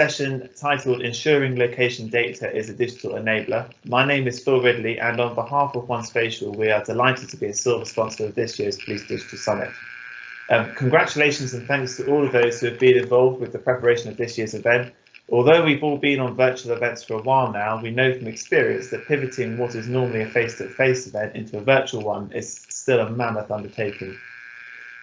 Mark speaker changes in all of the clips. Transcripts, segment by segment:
Speaker 1: Session titled Ensuring Location Data is a Digital Enabler. My name is Phil Ridley, and on behalf of OneSpatial, we are delighted to be a silver sponsor of this year's Police Digital Summit. Congratulations and thanks to all of those who have been involved with the preparation of this year's event. Although we've all been on virtual events for a while now, we know from experience that pivoting what is normally a face-to-face event into a virtual one is still a mammoth undertaking.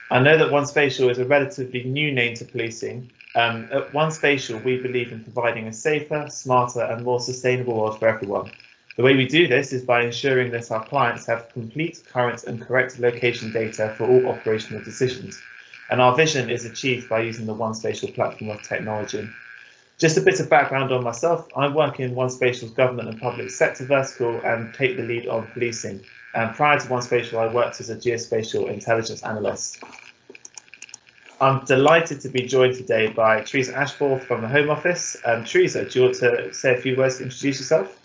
Speaker 1: I know that OneSpatial is a relatively new name to policing. At OneSpatial, we believe in providing a safer, smarter and more sustainable world for everyone. The way we do this is by ensuring that our clients have complete, current and correct location data for all operational decisions. And our vision is achieved by using the OneSpatial platform of technology. Just a bit of background on myself. I work in OneSpatial's government and public sector vertical and take the lead on policing. And prior to OneSpatial, I worked as a geospatial intelligence analyst. I'm delighted to be joined today by Teresa Ashforth from the Home Office. Teresa, do you want to say a few words to introduce yourself?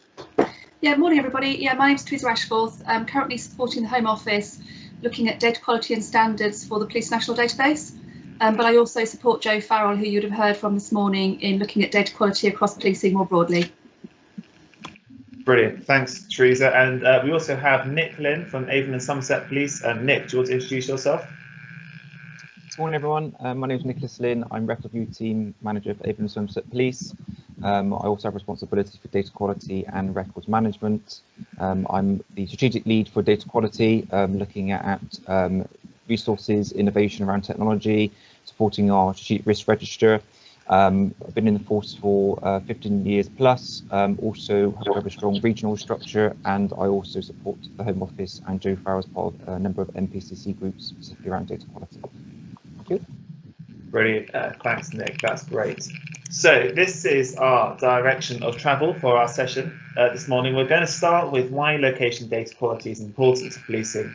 Speaker 2: Yeah, morning everybody. Yeah, my name is Teresa Ashforth. I'm currently supporting the Home Office looking at data quality and standards for the Police National Database. But I also support Joe Farrell, who you'd have heard from this morning, in looking at data quality across policing more broadly.
Speaker 1: Brilliant, thanks Teresa. And we also have Nick Lynn from Avon and Somerset Police. Nick, do you want to introduce yourself?
Speaker 3: Good morning everyone, my name is Nicholas Lynn. I'm Record View Team Manager for Avon and Somerset Police. I also have responsibility for data quality and records management. I'm the strategic lead for data quality, looking at resources, innovation around technology, supporting our strategic risk register. I've been in the force for 15 years plus, also have a strong regional structure, and I also support the Home Office and Joe Farrell as part of a number of MPCC groups specifically around data quality. Thank you.
Speaker 1: Brilliant, thanks Nick, that's great. So this is our direction of travel for our session this morning. We're going to start with why location data quality is important to policing.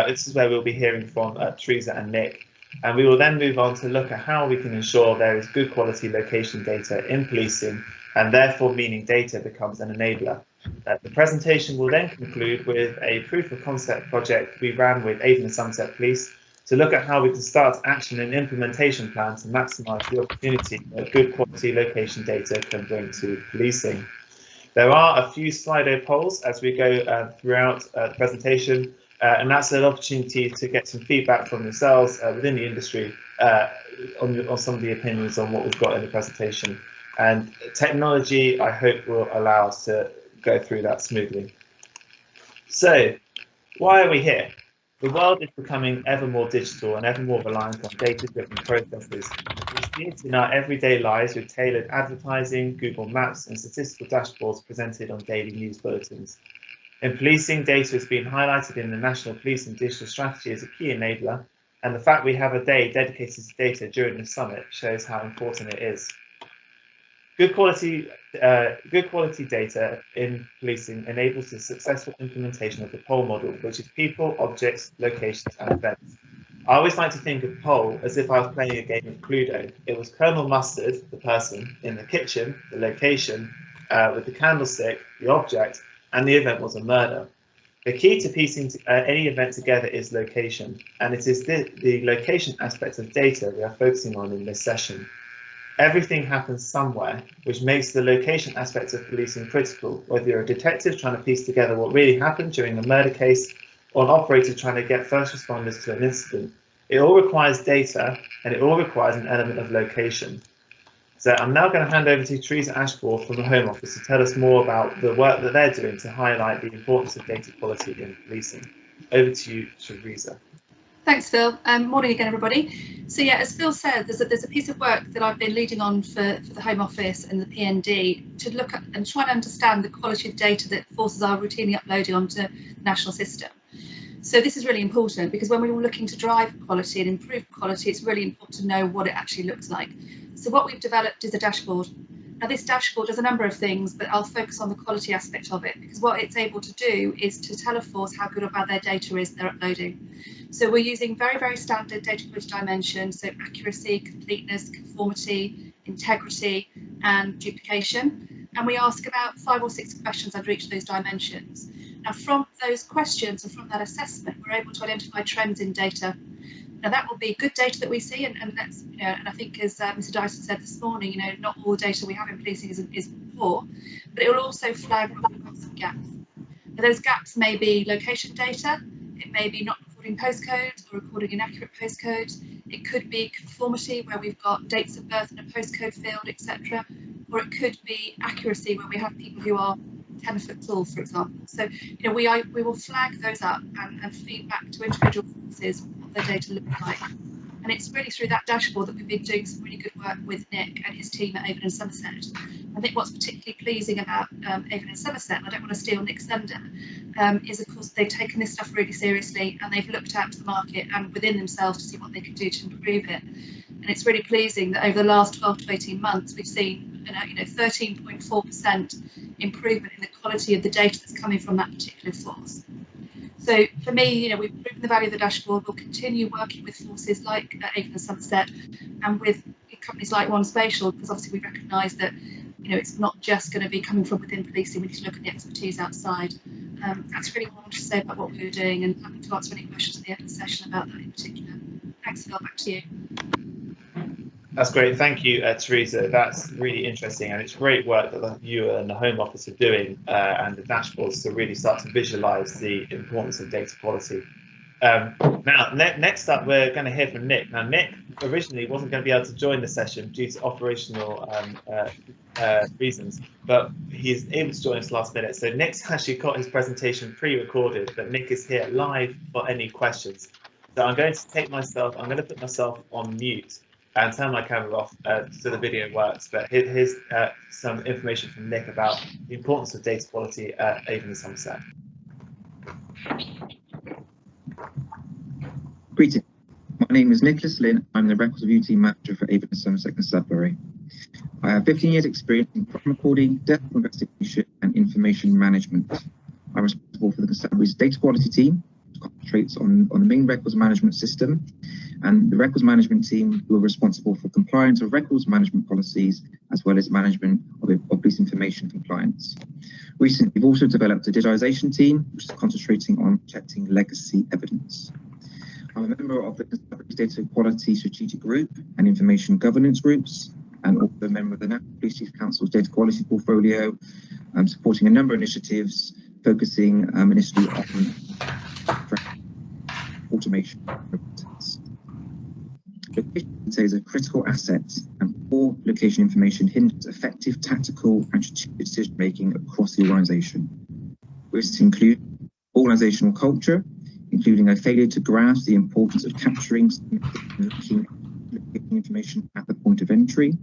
Speaker 1: This is where we'll be hearing from Teresa and Nick. And we will then move on to look at how we can ensure there is good quality location data in policing, and therefore meaning data becomes an enabler. The presentation will then conclude with a proof of concept project we ran with Avon and Somerset Police to look at how we can start action and implementation plans to maximise the opportunity that good quality location data can bring to policing. There are a few Slido polls as we go throughout the presentation. And that's an opportunity to get some feedback from yourselves within the industry on some of the opinions on what we've got in the presentation. And technology, I hope, will allow us to go through that smoothly. So, why are we here? The world is becoming ever more digital and ever more reliant on data-driven processes. We see it in our everyday lives with tailored advertising, Google Maps, and statistical dashboards presented on daily news bulletins. In policing, data has been highlighted in the National Policing Digital Strategy as a key enabler, and the fact we have a day dedicated to data during the summit shows how important it is. Good quality data in policing enables the successful implementation of the POL model, which is people, objects, locations, and events. I always like to think of POL as if I was playing a game of Cluedo. It was Colonel Mustard, the person, in the kitchen, the location, with the candlestick, the object, and the event was a murder. The key to piecing any event together is location, and it is the location aspect of data we are focusing on in this session. Everything happens somewhere, which makes the location aspect of policing critical, whether you're a detective trying to piece together what really happened during a murder case, or an operator trying to get first responders to an incident. It all requires data, and it all requires an element of location. So I'm now going to hand over to Teresa Ashforth from the Home Office to tell us more about the work that they're doing to highlight the importance of data quality in policing. Over to you, Teresa.
Speaker 2: Thanks, Phil. Morning again, everybody. So yeah, as Phil said, there's a piece of work that I've been leading on for the Home Office and the PND to look at and try and understand the quality of data that forces are routinely uploading onto the national system. So this is really important because when we're looking to drive quality and improve quality, it's really important to know what it actually looks like. So what we've developed is a dashboard. Now this dashboard does a number of things, but I'll focus on the quality aspect of it because what it's able to do is to tell a force how good or bad their data is they're uploading. So we're using very, very standard data quality dimensions, so accuracy, completeness, conformity, integrity, and duplication. And we ask about 5 or 6 questions under each of those dimensions. Now from those questions and from that assessment, we're able to identify trends in data. Now that will be good data that we see, and that's, you know, and I think as Mr. Dyson said this morning, you know, not all the data we have in policing is poor, but it will also flag where we've got some gaps. Now, those gaps may be location data, it may be not recording postcodes or recording inaccurate postcodes, it could be conformity where we've got dates of birth in a postcode field, etc., or it could be accuracy where we have people who are 10 foot tall, for example. So, you know, we will flag those up and feed back to individual forces what their data looks like. And it's really through that dashboard that we've been doing some really good work with Nick and his team at Avon and Somerset. I think what's particularly pleasing about Avon and Somerset, and I don't want to steal Nick's thunder, is of course they've taken this stuff really seriously and they've looked out to the market and within themselves to see what they can do to improve it. And it's really pleasing that over the last 12 to 18 months we've seen 13.4% improvement in the quality of the data that's coming from that particular source. So for me, you know, we've proven the value of the dashboard. We'll continue working with forces like Avon and Somerset and with companies like One Spatial, because obviously we recognise that, you know, it's not just going to be coming from within policing. We need to look at the expertise outside. That's really what I wanted to say about what we were doing, and happy to answer any questions at the end of the session about that in particular. Thanks, Phil. Back to you.
Speaker 1: That's great. Thank you, Teresa. That's really interesting, and it's great work that you and the Home Office are doing and the dashboards to really start to visualise the importance of data quality. Now, next up, we're going to hear from Nick. Now, Nick originally wasn't going to be able to join the session due to operational reasons, but he's able to join us last minute. So Nick's actually got his presentation pre-recorded, but Nick is here live for any questions. So I'm going to put myself on mute and turn my camera off so the video works. But here's some information from Nick about the importance of data quality at Avon and Somerset.
Speaker 4: Greetings. My name is Nicholas Lynn. I'm the Records Review Team Manager for Avon and Somerset Constabulary. I have 15 years experience in crime recording, death investigation and information management. I'm responsible for the Constabulary's data quality team, which concentrates on the main records management system, and the records management team who are responsible for compliance of records management policies as well as management of police information compliance. Recently, we've also developed a digitization team which is concentrating on protecting legacy evidence. I'm a member of the Constabulary's Data Quality Strategic Group and Information Governance Groups, and also a member of the National Police Chief Council's Data Quality Portfolio, supporting a number of initiatives focusing initially on automation. Location data is a critical asset, and poor location information hinders effective tactical and strategic decision making across the organisation. Risks include organisational culture, including a failure to grasp the importance of capturing information at the point of entry,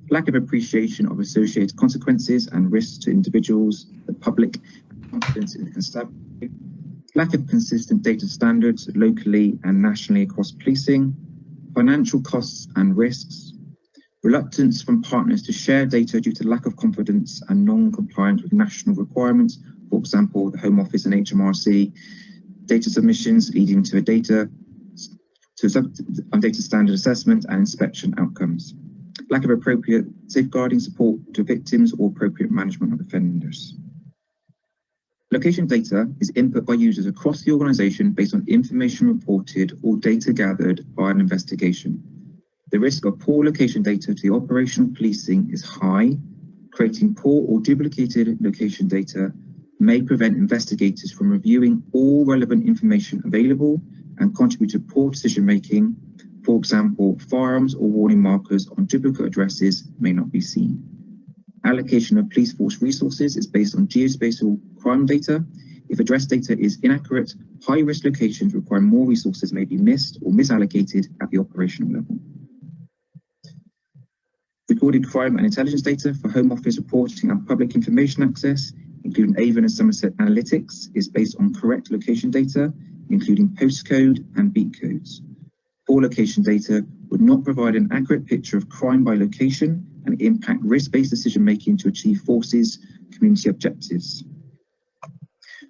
Speaker 4: lack of appreciation of associated consequences and risks to individuals, the public, and confidence in the constabulary, lack of consistent data standards locally and nationally across policing, financial costs and risks, reluctance from partners to share data due to lack of confidence and non-compliance with national requirements, for example, the Home Office and HMRC, data submissions leading to data standard assessment and inspection outcomes, lack of appropriate safeguarding support to victims or appropriate management of offenders. Location data is input by users across the organisation based on information reported or data gathered by an investigation. The risk of poor location data to the operational policing is high. Creating poor or duplicated location data may prevent investigators from reviewing all relevant information available and contribute to poor decision making. For example, firearms or warning markers on duplicate addresses may not be seen. Allocation of police force resources is based on geospatial crime data. If address data is inaccurate, high-risk locations require more resources may be missed or misallocated at the operational level. Recorded crime and intelligence data for Home Office reporting and public information access, including Avon and Somerset Analytics, is based on correct location data, including postcode and beat codes. Poor location data would not provide an accurate picture of crime by location and impact risk-based decision-making to achieve forces' community objectives.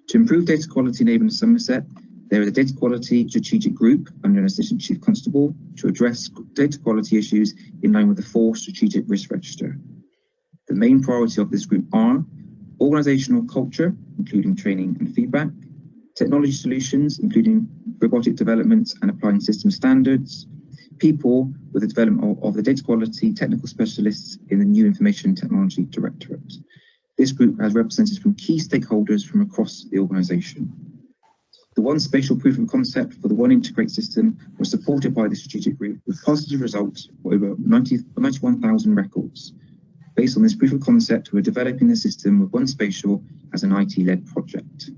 Speaker 4: To improve data quality in Avon and Somerset, there is a data quality strategic group under an assistant chief constable to address data quality issues in line with the 4 strategic risk register. The main priority of this group are organisational culture, including training and feedback, technology solutions, including robotic development and applying system standards, people with the development of the data quality technical specialists in the New Information Technology Directorate. This group has representatives from key stakeholders from across the organisation. The one spatial proof of concept for the one integrated system was supported by the strategic group with positive results for over 91,000 records. Based on this proof of concept, we're developing the system with one spatial as an IT-led project.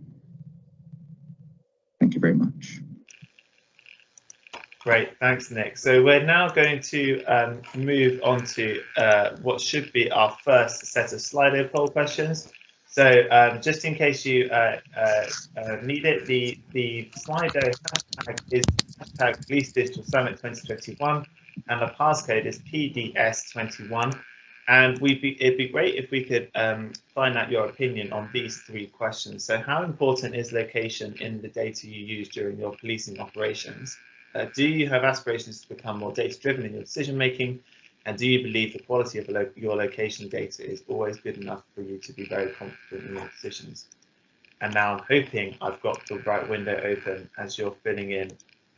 Speaker 4: Thank you very much.
Speaker 1: Great, thanks, Nick. So we're now going to move on to what should be our first set of Slido poll questions. So just in case you need it, the Slido hashtag is hashtag Police Digital Summit 2021, and the passcode is PDS21. And it'd be great if we could find out your opinion on these three questions. So how important is location in the data you use during your policing operations? Do you have aspirations to become more data-driven in your decision-making? And do you believe the quality of your location data is always good enough for you to be very confident in your decisions? And now I'm hoping I've got the right window open as you're filling in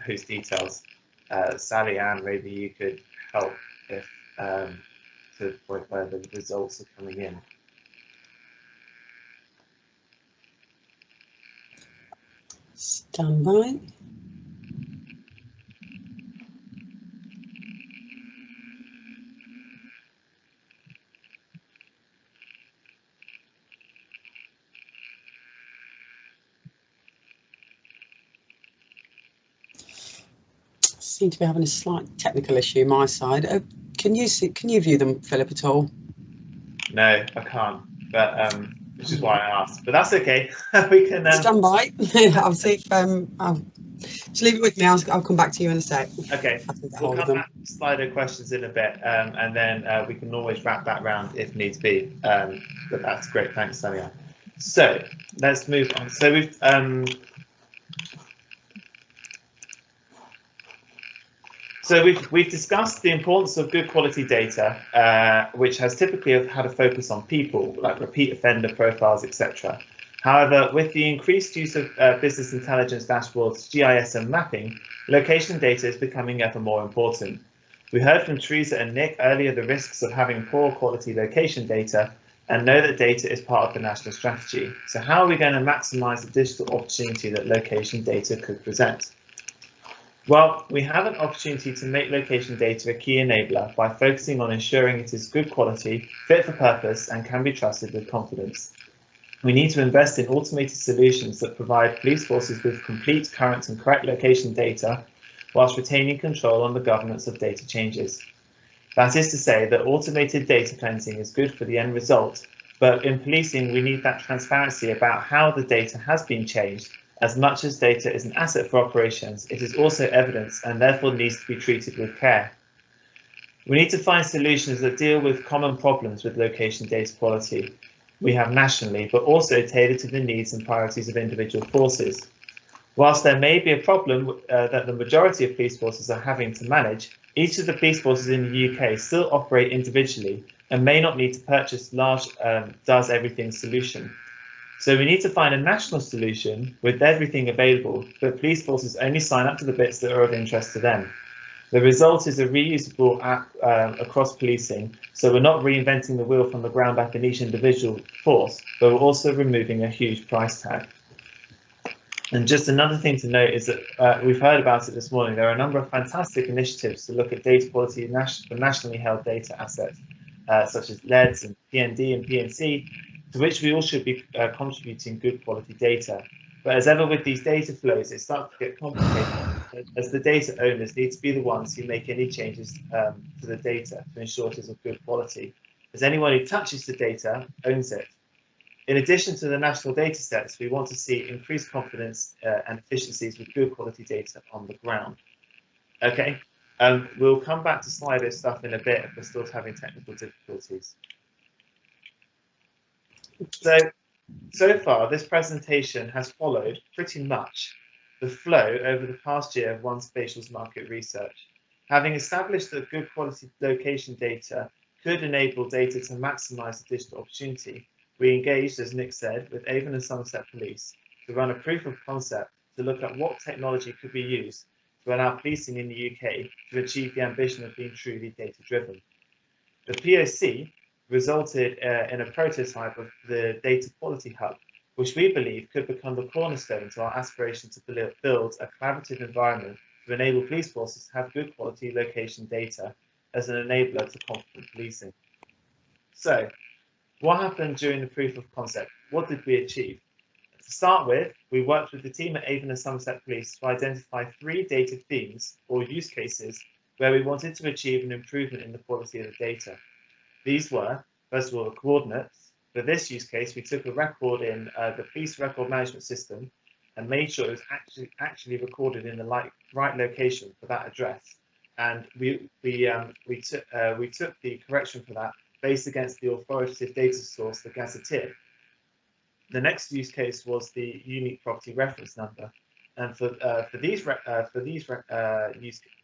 Speaker 1: those details. Sally Ann, maybe you could help if to the point where the results are coming in.
Speaker 5: Stand by. Seem to be having a slight technical issue my side. Can you view them, Philip, at all?
Speaker 1: No, I can't, but which is why I asked. But that's okay. We can
Speaker 5: stand by. I'll see if I'll just leave it with me. I'll come back to you in a sec.
Speaker 1: Okay, we'll come back to Slido questions in a bit, and then we can always wrap that round if needs be. But that's great. Thanks, Samia. So let's move on. So we've discussed the importance of good quality data, which has typically had a focus on people, like repeat offender profiles, etc. However, with the increased use of business intelligence dashboards, GIS and mapping, location data is becoming ever more important. We heard from Teresa and Nick earlier the risks of having poor quality location data, and know that data is part of the national strategy. So how are we going to maximise the digital opportunity that location data could present? Well, we have an opportunity to make location data a key enabler by focusing on ensuring it is good quality, fit for purpose, and can be trusted with confidence. We need to invest in automated solutions that provide police forces with complete, current and correct location data, whilst retaining control on the governance of data changes. That is to say that automated data cleansing is good for the end result, but in policing we need that transparency about how the data has been changed. As much as data is an asset for operations, it is also evidence and therefore needs to be treated with care. We need to find solutions that deal with common problems with location data quality we have nationally, but also tailored to the needs and priorities of individual forces. Whilst there may be a problem that the majority of police forces are having to manage, each of the police forces in the UK still operate individually and may not need to purchase large does everything solution. So we need to find a national solution with everything available, but police forces only sign up to the bits that are of interest to them. The result is a reusable app across policing, so we're not reinventing the wheel from the ground up in each individual force, but we're also removing a huge price tag. And just another thing to note is that we've heard about it this morning. There are a number of fantastic initiatives to look at data quality for nationally held data assets, such as LEDs and PND and PNC, to which we all should be contributing good quality data. But as ever with these data flows, it starts to get complicated, as the data owners need to be the ones who make any changes to the data to ensure it is of good quality, as anyone who touches the data owns it. In addition to the national data sets, we want to see increased confidence and efficiencies with good quality data on the ground. Okay, we'll come back to Slido stuff in a bit if we're still having technical difficulties. So far, this presentation has followed pretty much the flow over the past year of One Spatial's market research. Having established that good quality location data could enable data to maximise the digital opportunity, we engaged, as Nick said, with Avon and Somerset Police to run a proof of concept to look at what technology could be used to allow policing in the UK to achieve the ambition of being truly data-driven. The POC resulted in a prototype of the Data Quality Hub, which we believe could become the cornerstone to our aspiration to build a collaborative environment to enable police forces to have good quality location data as an enabler to competent policing. So, what happened during the proof of concept? What did we achieve? To start with, we worked with the team at Avon and Somerset Police to identify 3 data themes or use cases where we wanted to achieve an improvement in the quality of the data. These were, first of all, the coordinates. For this use case, we took a record in the police record management system and made sure it was actually recorded in the right location for that address. And we took the correction for that based against the authoritative data source, the gazetteer. The next use case was the unique property reference number, and for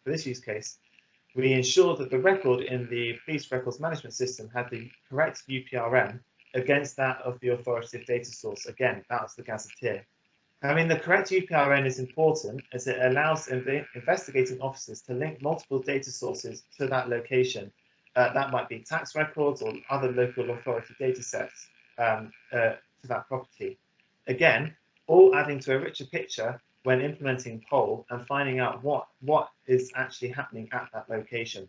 Speaker 1: this use case, we ensured that the record in the police records management system had the correct UPRN against that of the authoritative data source. Again, that was the gazetteer. Having the correct UPRN is important as it allows investigating officers to link multiple data sources to that location. That might be tax records or other local authority data sets to that property. Again, all adding to a richer picture when implementing POL and finding out what is actually happening at that location.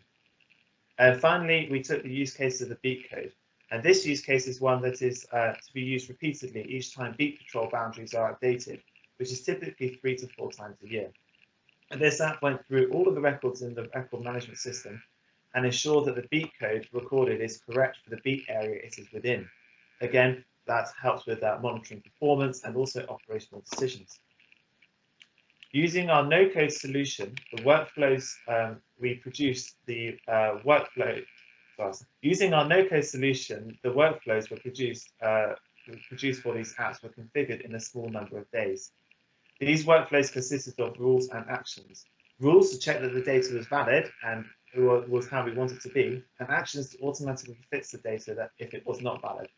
Speaker 1: And finally, we took the use case of the beat code. And this use case is one that is to be used repeatedly each time beat patrol boundaries are updated, which is typically 3 to 4 times a year. And this app went through all of the records in the record management system and ensured that the beat code recorded is correct for the beat area it is within. Again, that helps with monitoring performance and also operational decisions. Using our no-code solution, the workflows we produced the workflow. Using our no-code solution, the workflows were produced for these apps were configured in a small number of days. These workflows consisted of rules and actions. Rules to check that the data was valid and was how we want it to be, and actions to automatically fix the data that if it was not valid.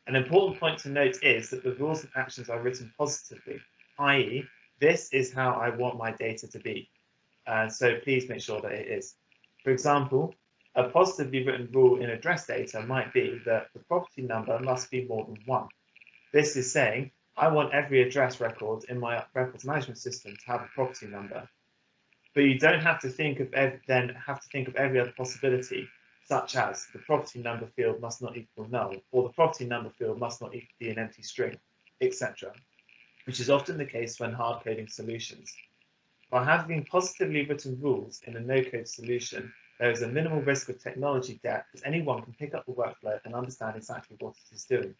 Speaker 1: An important point to note is that the rules and actions are written positively, i.e., this is how I want my data to be. So please make sure that it is. For example, a positively written rule in address data might be that the property number must be more than 1. This is saying, I want every address record in my records management system to have a property number. But you don't have to think of every other possibility, such as the property number field must not equal null, or the property number field must not be an empty string, etc., which is often the case when hard coding solutions. By having positively written rules in a no-code solution, there is a minimal risk of technology debt as anyone can pick up the workflow and understand exactly what it is doing.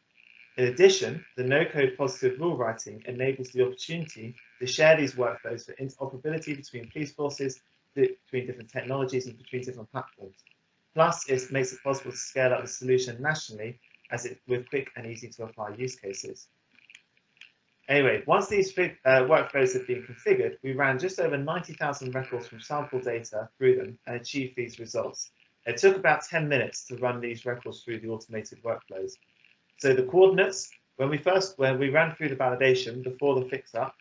Speaker 1: In addition, the no-code positive rule writing enables the opportunity to share these workflows for interoperability between police forces, between different technologies and between different platforms. Plus, it makes it possible to scale up the solution nationally with quick and easy to apply use cases. Anyway, once these workflows had been configured, we ran just over 90,000 records from sample data through them and achieved these results. It took about 10 minutes to run these records through the automated workflows. So the coordinates, when we ran through the validation before the fix-up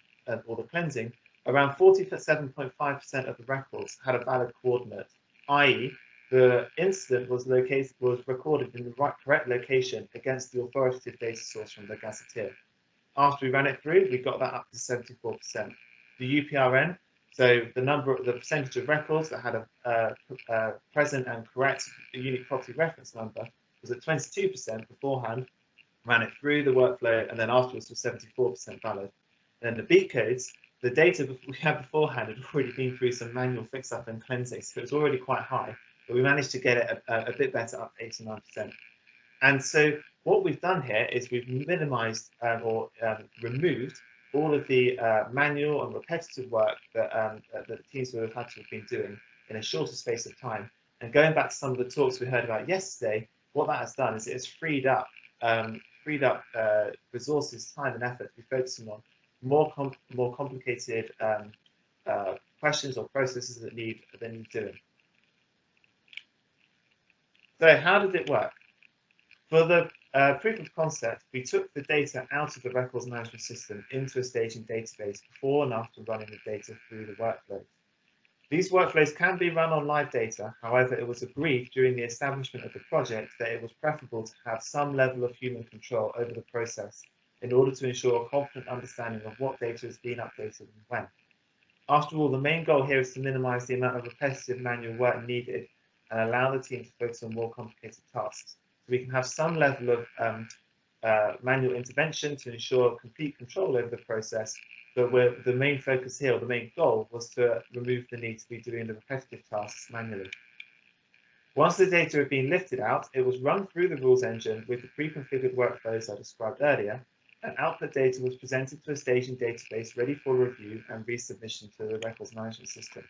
Speaker 1: or the cleansing, around 47.5% of the records had a valid coordinate, i.e., the incident was recorded in the correct location against the authoritative data source from the gazetteer. After we ran it through, we got that up to 74%. The UPRN, so the percentage of records that had a present and correct unique property reference number, was at 22% beforehand. Ran it through the workflow, and then afterwards was 74% valid. And then the beat codes, the data we had beforehand had already been through some manual fix-up and cleansing, so it was already quite high, but we managed to get it a bit better, up to 89%. And so what we've done here is we've minimized or removed all of the manual and repetitive work that the teams would have had to have been doing in a shorter space of time. And going back to some of the talks we heard about yesterday, what that has done is it has freed up resources, time and effort to be focusing on more complicated questions or processes that need doing. So how did it work? For the proof of concept, we took the data out of the records management system into a staging database before and after running the data through the workflow. These workflows can be run on live data. However, it was agreed during the establishment of the project that it was preferable to have some level of human control over the process in order to ensure a confident understanding of what data is being updated and when. After all, the main goal here is to minimize the amount of repetitive manual work needed and allow the team to focus on more complicated tasks. So we can have some level of manual intervention to ensure complete control over the process, but the main focus here, or the main goal, was to remove the need to be doing the repetitive tasks manually. Once the data had been lifted out, it was run through the rules engine with the pre-configured workflows I described earlier, and output data was presented to a staging database ready for review and resubmission to the records management system.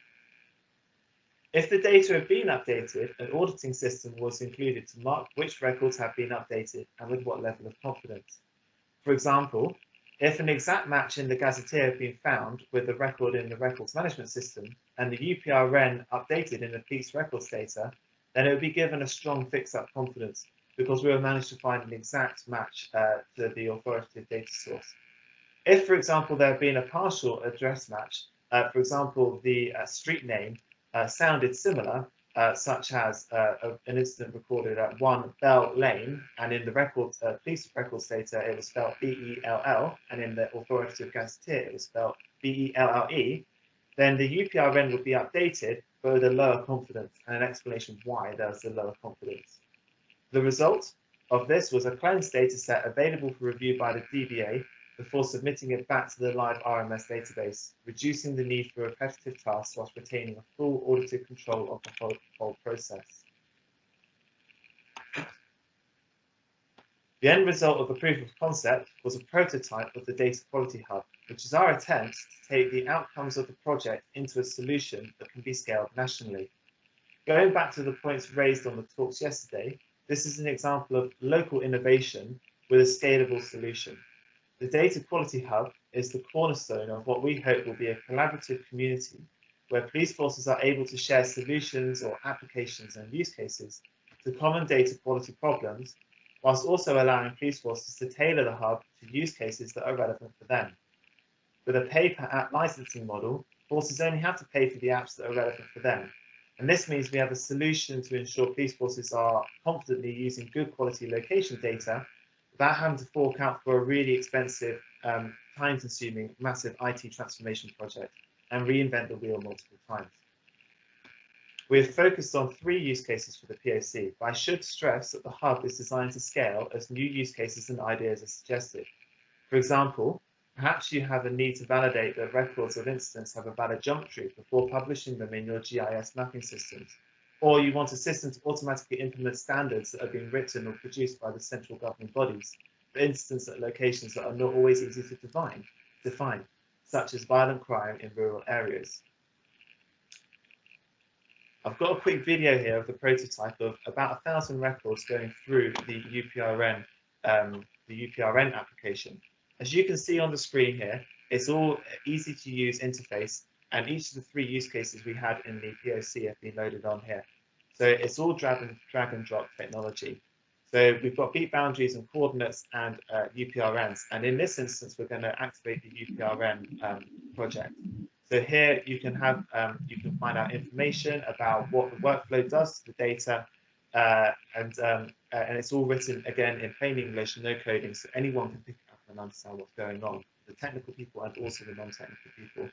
Speaker 1: If the data had been updated, an auditing system was included to mark which records have been updated and with what level of confidence. For example, if an exact match in the gazetteer had been found with the record in the records management system and the UPRN updated in the police records data, then it would be given a strong fix-up confidence because we will manage to find an exact match to the authoritative data source. If, for example, there had been a partial address match, for example, the street name sounded similar, such as an incident recorded at 1 Bell Lane, and in the records, police records data it was spelled B-E-L-L, and in the authoritative gazetteer it was spelled B-E-L-L-E, then the UPRN would be updated, but with a lower confidence, and an explanation why there was a lower confidence. The result of this was a cleansed data set available for review by the DBA before submitting it back to the live RMS database, reducing the need for repetitive tasks whilst retaining a full audited control of the whole process. The end result of the proof of concept was a prototype of the Data Quality Hub, which is our attempt to take the outcomes of the project into a solution that can be scaled nationally. Going back to the points raised on the talks yesterday, this is an example of local innovation with a scalable solution. The Data Quality Hub is the cornerstone of what we hope will be a collaborative community where police forces are able to share solutions or applications and use cases to common data quality problems, whilst also allowing police forces to tailor the hub to use cases that are relevant for them. With a pay-per-app licensing model, forces only have to pay for the apps that are relevant for them. And this means we have a solution to ensure police forces are confidently using good quality location data without having to fork out for a really expensive, time-consuming, massive IT transformation project and reinvent the wheel multiple times. We have focused on 3 use cases for the POC, but I should stress that the hub is designed to scale as new use cases and ideas are suggested. For example, perhaps you have a need to validate that records of incidents have a valid geometry before publishing them in your GIS mapping systems. Or you want a system to automatically implement standards that are being written or produced by the central governing bodies for incidents at locations that are not always easy to define, such as violent crime in rural areas. I've got a quick video here of the prototype of about 1,000 records going through the UPRN application. As you can see on the screen here, it's all easy to use interface, and each of the 3 use cases we had in the POC have been loaded on here. So it's all drag and drop technology. So we've got beat boundaries and coordinates and UPRNs, and in this instance we're going to activate the UPRN project. So here you can have you can find out information about what the workflow does to the data, and it's all written again in plain English, no coding, so anyone can pick it up and understand what's going on, the technical people and also the non-technical people.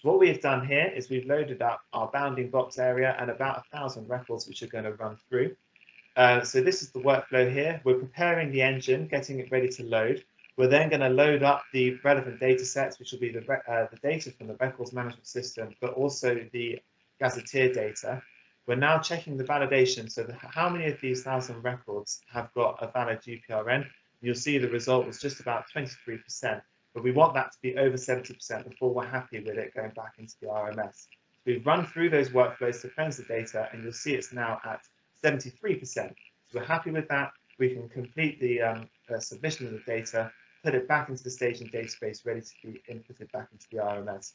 Speaker 1: So what we have done here is we've loaded up our bounding box area and about 1,000 records which are going to run through. So this is the workflow here. We're preparing the engine, getting it ready to load. We're then going to load up the relevant data sets, which will be the data from the records management system, but also the gazetteer data. We're now checking the validation, so how many of these 1,000 records have got a valid UPRN. You'll see the result was just about 23%, but we want that to be over 70% before we're happy with it going back into the RMS. So we've run through those workflows to cleanse the data, and you'll see it's now at 73%. So we're happy with that. We can complete the submission of the data, put it back into the staging database, ready to be inputted back into the RMS.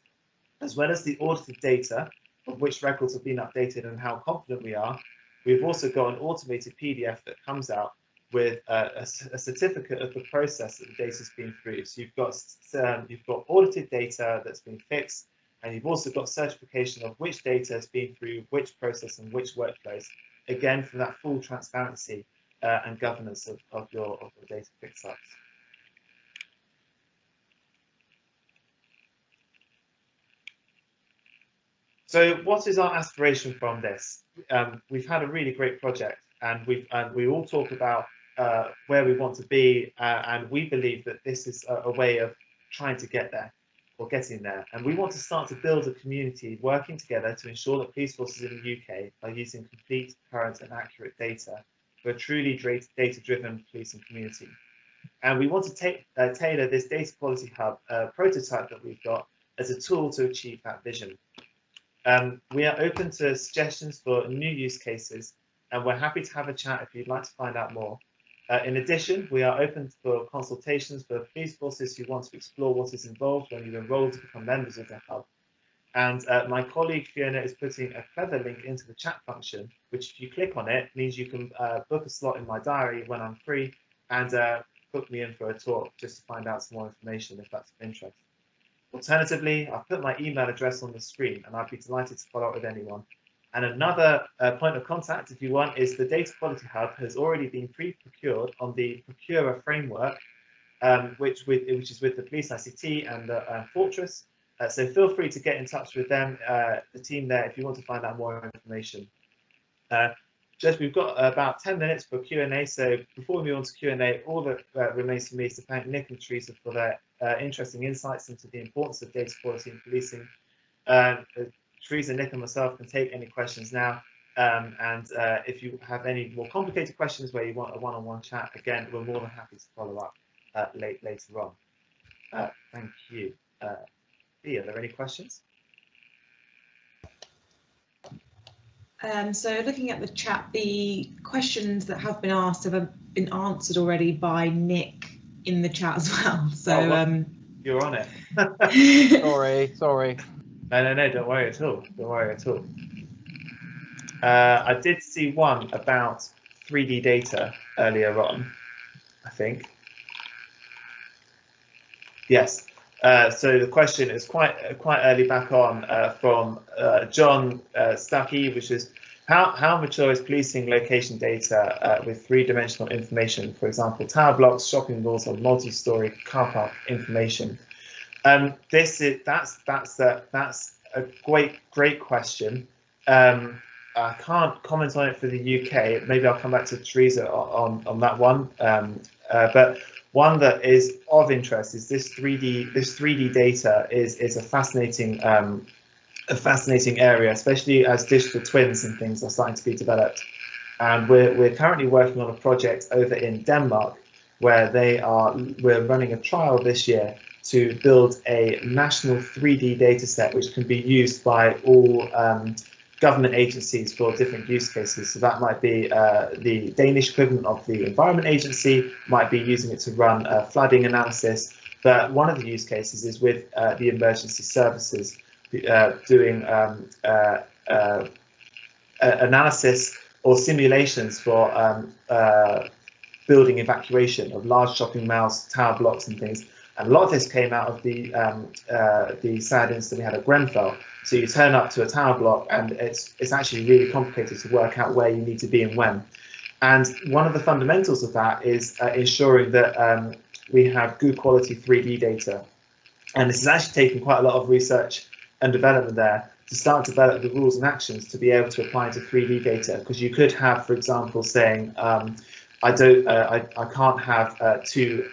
Speaker 1: As well as the audited data of which records have been updated and how confident we are, we've also got an automated PDF that comes out with a certificate of the process that the data's been through. So you've got audited data that's been fixed, and you've also got certification of which data has been through which process and which workflows. Again, for that full transparency and governance of your data fix-ups. So what is our aspiration from this? We've had a really great project, and we all talk about where we want to be, and we believe that this is a way of trying to get there, or getting there. And we want to start to build a community working together to ensure that police forces in the UK are using complete, current and accurate data for a truly data-driven policing community. And we want to tailor this data quality hub prototype that we've got as a tool to achieve that vision. We are open to suggestions for new use cases, and we're happy to have a chat if you'd like to find out more. In addition, we are open for consultations for police forces who want to explore what is involved when you enroll to become members of the hub. And my colleague Fiona is putting a clever link into the chat function, which if you click on it, means you can book a slot in my diary when I'm free and book me in for a talk just to find out some more information if that's of interest. Alternatively, I've put my email address on the screen, and I'd be delighted to follow up with anyone. And another point of contact, if you want, is the Data Quality Hub has already been pre-procured on the Procurer framework, which is with the Police ICT and Fortress. So feel free to get in touch with them, the team there, if you want to find out more information. We've got about 10 minutes for Q&A, so before we move on to Q&A, all that remains for me is to thank Nick and Teresa for their interesting insights into the importance of data quality in policing. Teresa, Nick and myself can take any questions now, and if you have any more complicated questions where you want a one-on-one chat, again, we're more than happy to follow up later on. Thank you. Bea, are there any questions?
Speaker 6: So looking at the chat, the questions that have been asked have been answered already by Nick in the chat as well. So
Speaker 1: you're on it.
Speaker 3: sorry.
Speaker 1: No, don't worry at all. Don't worry at all. I did see one about 3D data earlier on, I think. Yes. So the question is quite early back on from John Stuckey, which is how mature is policing location data with three-dimensional information, for example, tower blocks, shopping malls, or multi-story car park information? That's a great question. I can't comment on it for the UK. Maybe I'll come back to Teresa on that one. But one that is of interest is this 3D data is a fascinating area, especially as digital twins and things are starting to be developed. And we're currently working on a project over in Denmark where we're running a trial this year to build a national 3D data set which can be used by all government agencies for different use cases. So that might be the Danish equivalent of the Environment Agency, might be using it to run flooding analysis. But one of the use cases is with the emergency services doing analysis or simulations for building evacuation of large shopping malls, tower blocks and things. And a lot of this came out of the sad incident we had at Grenfell. So you turn up to a tower block and it's actually really complicated to work out where you need to be and when. And one of the fundamentals of that is ensuring that we have good quality 3D data. And this has actually taken quite a lot of research and development there to start to develop the rules and actions to be able to apply to 3D data. Because you could have, for example, saying, I can't have two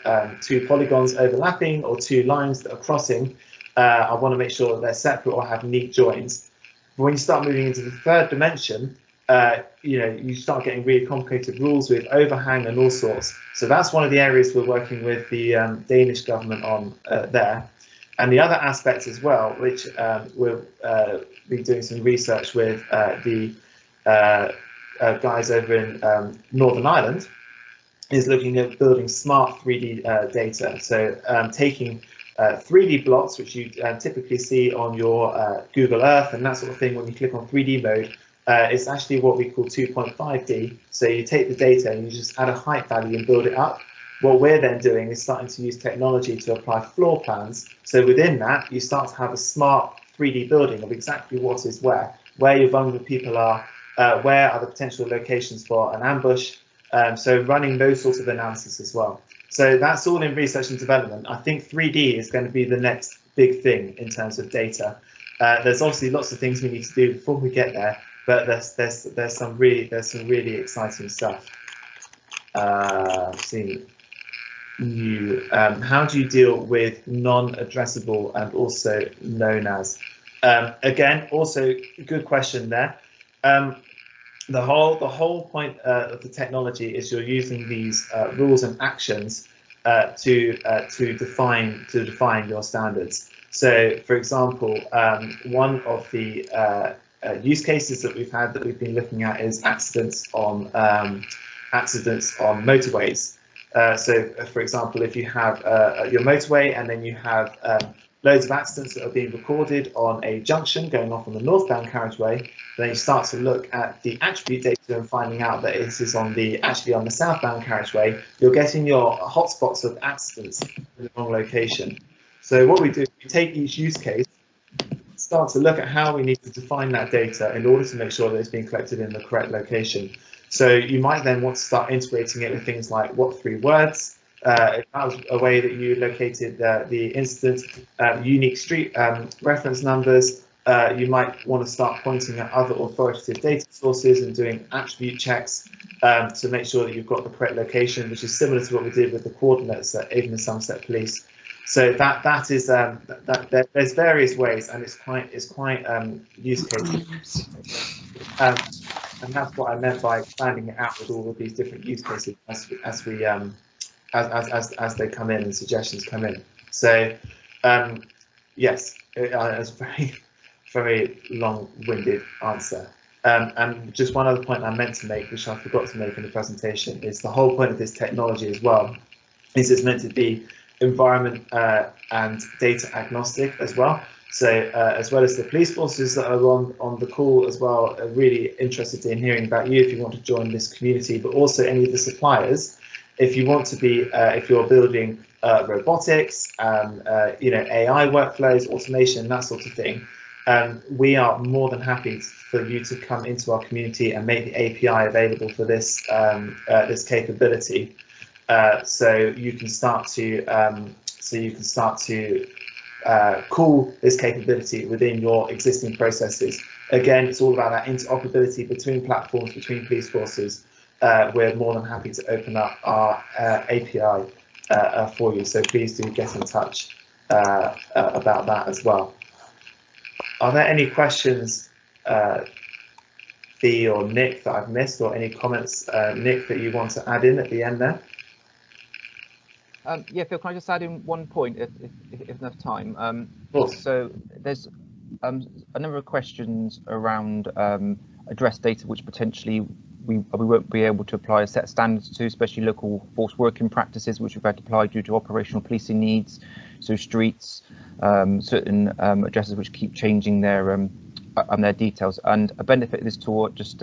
Speaker 1: polygons overlapping or two lines that are crossing. I want to make sure that they're separate or have neat joins. But when you start moving into the third dimension, you start getting really complicated rules with overhang and all sorts. So that's one of the areas we're working with the Danish government on there. And the other aspects as well, which we'll be doing some research with the guys over in Northern Ireland, is looking at building smart 3D data. So taking 3D blocks, which you typically see on your Google Earth and that sort of thing when you click on 3D mode, It's actually what we call 2.5D. So you take the data and you just add a height value and build it up. What we're then doing is starting to use technology to apply floor plans. So within that, you start to have a smart 3D building of exactly what is where your vulnerable people are, where are the potential locations for an ambush. So running those sorts of analysis as well. So that's all in research and development. I think 3D is going to be the next big thing in terms of data. There's obviously lots of things we need to do before we get there, but there's some really exciting stuff. See. How do you deal with non-addressable and also known as? Again, also good question there. The whole point of the technology is you're using these rules and actions to define your standards. So, for example, one of the use cases that we've been looking at is accidents on motorways. So, for example, if you have your motorway and then you have loads of accidents that are being recorded on a junction going off on the northbound carriageway, then you start to look at the attribute data and finding out that it is actually on the southbound carriageway. You're getting your hotspots of accidents in the wrong location. So what we do is we take each use case, start to look at how we need to define that data in order to make sure that it's being collected in the correct location. So you might then want to start integrating it with things like what 3 words, if that was a way that you located the incident, unique street reference numbers. You might want to start pointing at other authoritative data sources and doing attribute checks to make sure that you've got the correct location, which is similar to what we did with the coordinates at Avon and Somerset Police. So that is there's various ways, and it's quite use case. And that's what I meant by expanding it out with all of these different use cases as they come in and suggestions come in. So yes, it's a very long-winded answer. And just one other point I meant to make, which I forgot to make in the presentation, is the whole point of this technology as well is it's meant to be environment and data agnostic as well. So as well as the police forces that are on the call as well, are really interested in hearing about you if you want to join this community, but also any of the suppliers. If you want to be, if you're building robotics, AI workflows, automation, that sort of thing, we are more than happy for you to come into our community and make the API available for this this capability. So you can start to call this capability within your existing processes. Again, it's all about that interoperability between platforms, between police forces. We're more than happy to open up our API for you. So please do get in touch about that as well. Are there any questions, Fee or Nick, that I've missed, or any comments, Nick, that you want to add in at the end there?
Speaker 3: Yeah, Phil, can I just add in one point, if enough time? So there's a number of questions around address data, which potentially we won't be able to apply a set of standards to, especially local force working practices, which we've had to apply due to operational policing needs. So streets, certain addresses which keep changing their details. And a benefit of this tool, just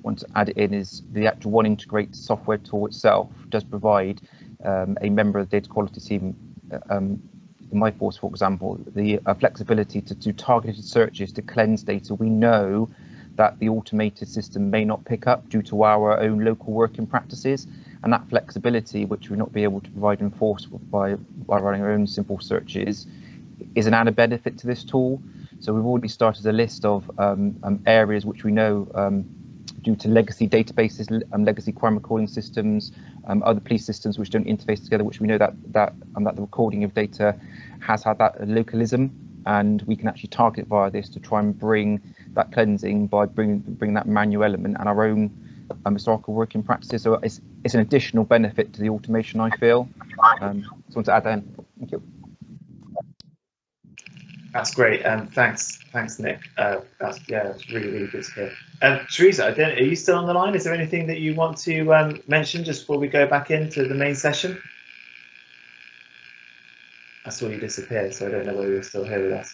Speaker 3: want to add it in, is the actual One Integrate software tool itself does provide a member of the data quality team, in my force, for example, the flexibility to do targeted searches to cleanse data we know that the automated system may not pick up due to our own local working practices, and that flexibility, which we'll not be able to provide in force by running our own simple searches, is an added benefit to this tool. So we've already started a list of areas which we know due to legacy databases, legacy crime recording systems, other police systems which don't interface together, which we know that the recording of data has had that localism, and we can actually target via this to try and bring that cleansing by bring that manual element and our own historical working practices. So it's an additional benefit to the automation, I feel. So I want to add that in. Thank you.
Speaker 1: That's great, thanks, Nick. That's really good to hear. Teresa, are you still on the line? Is there anything that you want to mention just before we go back into the main session? I saw you disappear, so I don't know whether you're still here with us.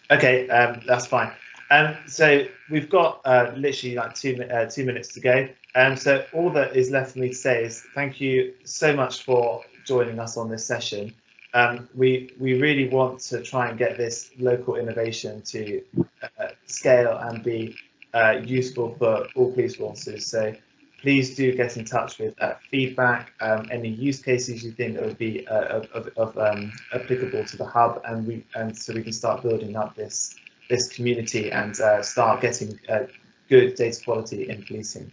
Speaker 1: Okay, that's fine. So we've got literally like 2 minutes to go. So all that is left for me to say is thank you so much for joining us on this session. We really want to try and get this local innovation to scale and be useful for all police forces. So please do get in touch with feedback, any use cases you think that would be applicable to the hub, and so we can start building up this community and start getting good data quality in policing.